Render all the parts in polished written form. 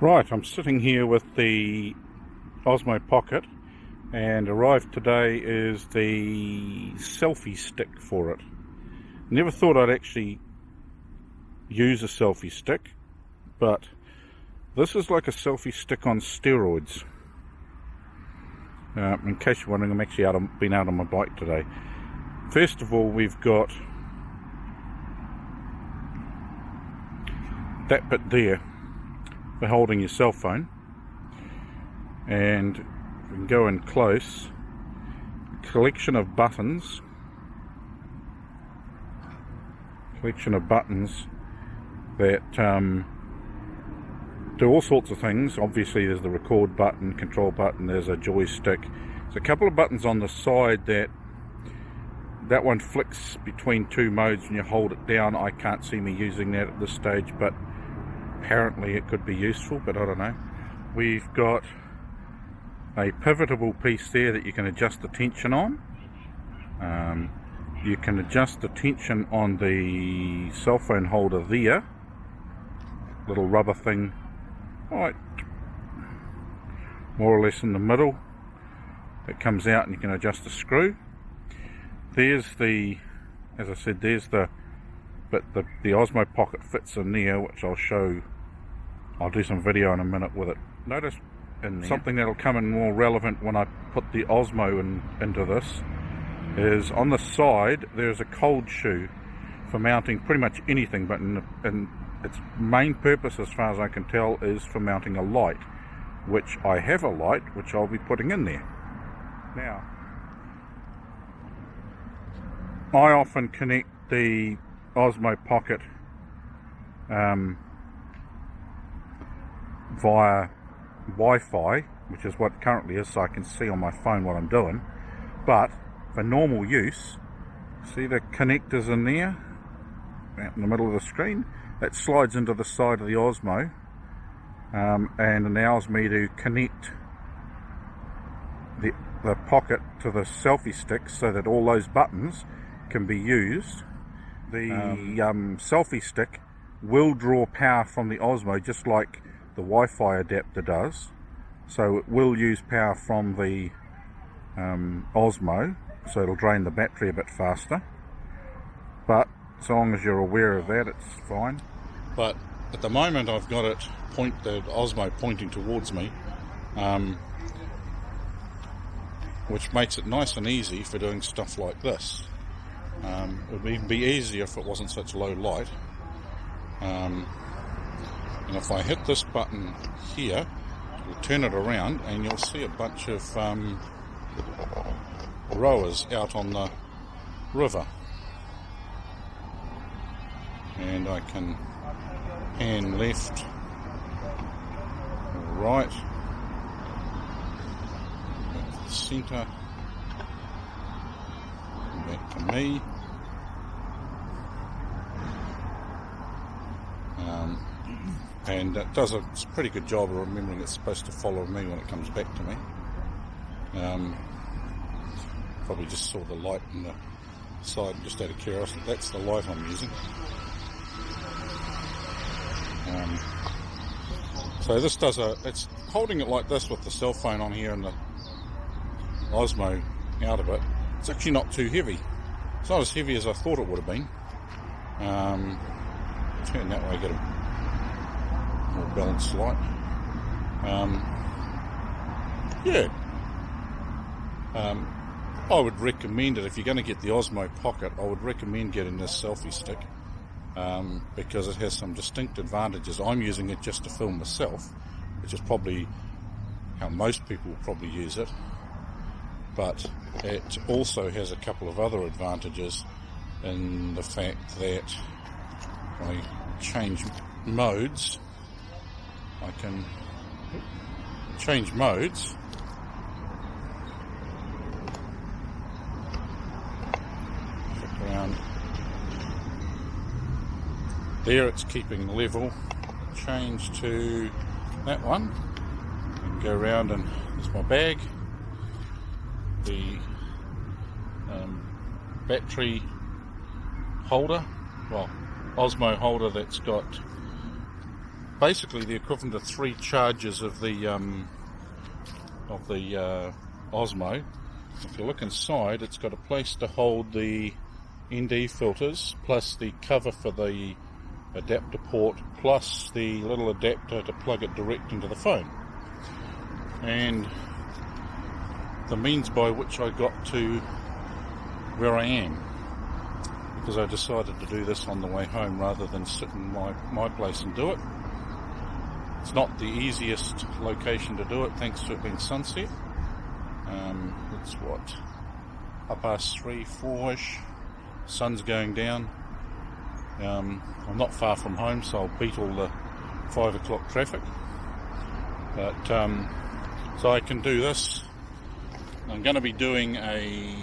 Right, I'm sitting here with the Osmo Pocket, and arrived today is the selfie stick for it. Never thought I'd actually use a selfie stick, but this is like a selfie stick on steroids. In case you're wondering, I'm actually been out on my bike today. First of all, we've got that bit there for holding your cell phone, and we can go in close. A collection of buttons that do all sorts of things. Obviously there's the record button, control button, there's a joystick. There's a couple of buttons on the side that one flicks between two modes when you hold it down. I can't see me using that at this stage, but apparently it could be useful, but I don't know. We've got a pivotable piece there that you can adjust the tension on. You can adjust the tension on the cell phone holder there. Little rubber thing, right, more or less in the middle, that comes out, and you can adjust the screw. There's the, as I said, there's the bit the Osmo Pocket fits in there, which I'll show. I'll do some video in a minute with it. Notice something that'll come in more relevant when I put the Osmo into this is on the side there's a cold shoe for mounting pretty much anything, but in its main purpose, as far as I can tell, is for mounting a light, which I have a light which I'll be putting in there. Now, I often connect the Osmo Pocket via Wi-Fi, which is what it currently is, so I can see on my phone what I'm doing. But for normal use, see the connectors in there out in the middle of the screen? That slides into the side of the Osmo and allows me to connect the Pocket to the selfie stick so that all those buttons can be used. The selfie stick will draw power from the Osmo, just like the Wi-Fi adapter does, so it will use power from the Osmo, so it'll drain the battery a bit faster, but so long as you're aware of that, it's fine. But at the moment I've got it the Osmo pointing towards me, which makes it nice and easy for doing stuff like this. It would even be easier if it wasn't such low light. And if I hit this button here, we'll turn it around and you'll see a bunch of rowers out on the river. And I can pan left or right, back to the centre, back to me. And it does a pretty good job of remembering it's supposed to follow me when it comes back to me. Probably just saw the light on the side just out of curiosity. That's the light I'm using. So this does it's holding it like this with the cell phone on here and the Osmo out of it. It's actually not too heavy. It's not as heavy as I thought it would have been. Turn that way, get a more balanced light. I would recommend it if you're going to get the Osmo Pocket. I would recommend getting this selfie stick because it has some distinct advantages. I'm using it just to film myself, which is probably how most people will probably use it, but it also has a couple of other advantages in the fact that when I change modes, I can change modes around there. It's keeping level. Change to that one and go around, and there's my bag, the battery holder, well, Osmo holder that's got basically the equivalent of 3 charges of the Osmo. If you look inside, it's got a place to hold the ND filters, plus the cover for the adapter port, plus the little adapter to plug it direct into the phone. And the means by which I got to where I am, because I decided to do this on the way home rather than sit in my place and do it. It's not the easiest location to do it, thanks to it being sunset. It's what, 3:30, 4ish, sun's going down. I'm not far from home, so I'll beat all the 5 o'clock traffic. But so I can do this. I'm going to be doing a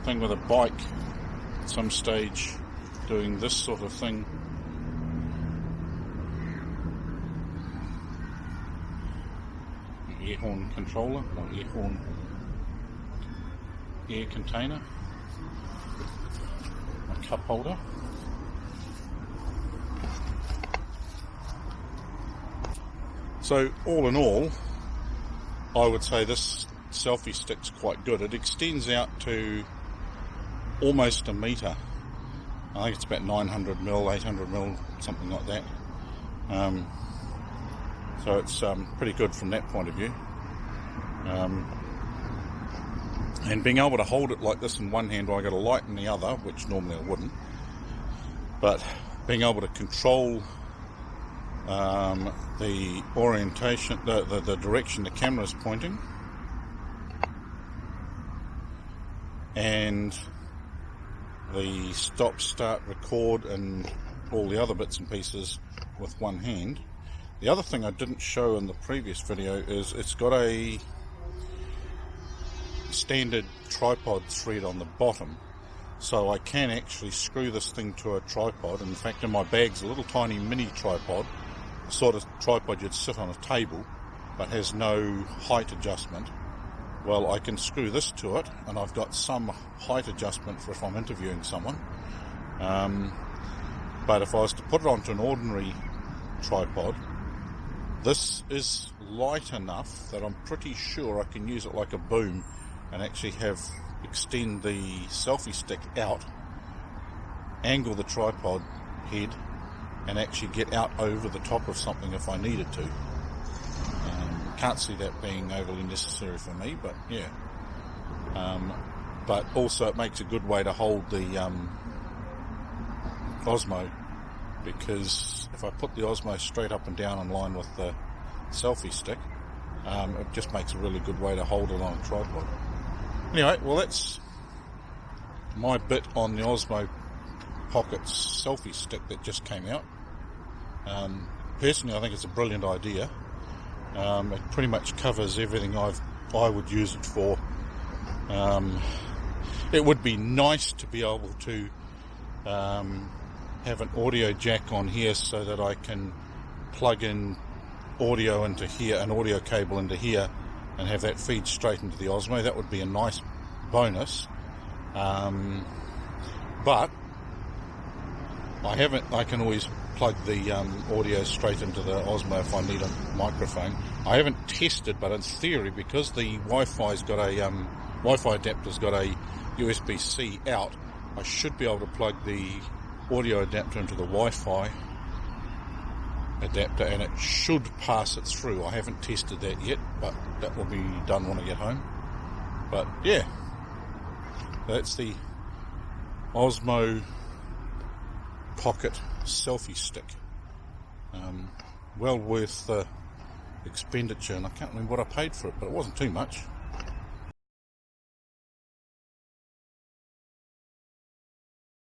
thing with a bike at some stage, doing this sort of thing. Air horn controller, or air horn air container, my cup holder. So all in all, I would say this selfie stick's quite good. It extends out to almost a metre. I think it's about 900mm, 800mm, something like that. So it's pretty good from that point of view. And being able to hold it like this in one hand while I got a light in the other, which normally I wouldn't, but being able to control the orientation, the direction the camera is pointing, and the stop, start, record, and all the other bits and pieces with one hand. The other thing I didn't show in the previous video is it's got a standard tripod thread on the bottom, so I can actually screw this thing to a tripod. In fact, in my bag's a little tiny mini tripod, the sort of tripod you'd sit on a table but has no height adjustment. Well, I can screw this to it, and I've got some height adjustment for if I'm interviewing someone. But if I was to put it onto an ordinary tripod, this is light enough that I'm pretty sure I can use it like a boom and actually extend the selfie stick out, angle the tripod head, and actually get out over the top of something if I needed to. Can't see that being overly necessary for me, but yeah. But also it makes a good way to hold the Osmo, because if I put the Osmo straight up and down in line with the selfie stick, it just makes a really good way to hold it on a tripod. Anyway, well, that's my bit on the Osmo Pocket selfie stick that just came out. Personally, I think it's a brilliant idea. It pretty much covers everything I would use it for. It would be nice to be able to have an audio jack on here so that I can plug in audio into here, an audio cable into here, and have that feed straight into the Osmo. That would be a nice bonus. But I can always plug the audio straight into the Osmo if I need a microphone. I haven't tested, but in theory, because the Wi-Fi's got a Wi-Fi adapter's got a USB-C out, I should be able to plug the audio adapter into the Wi-Fi adapter, and it should pass it through. I haven't tested that yet, but that will be done when I get home. But yeah, that's the Osmo Pocket selfie stick. Well worth the expenditure, and I can't remember what I paid for it, but it wasn't too much.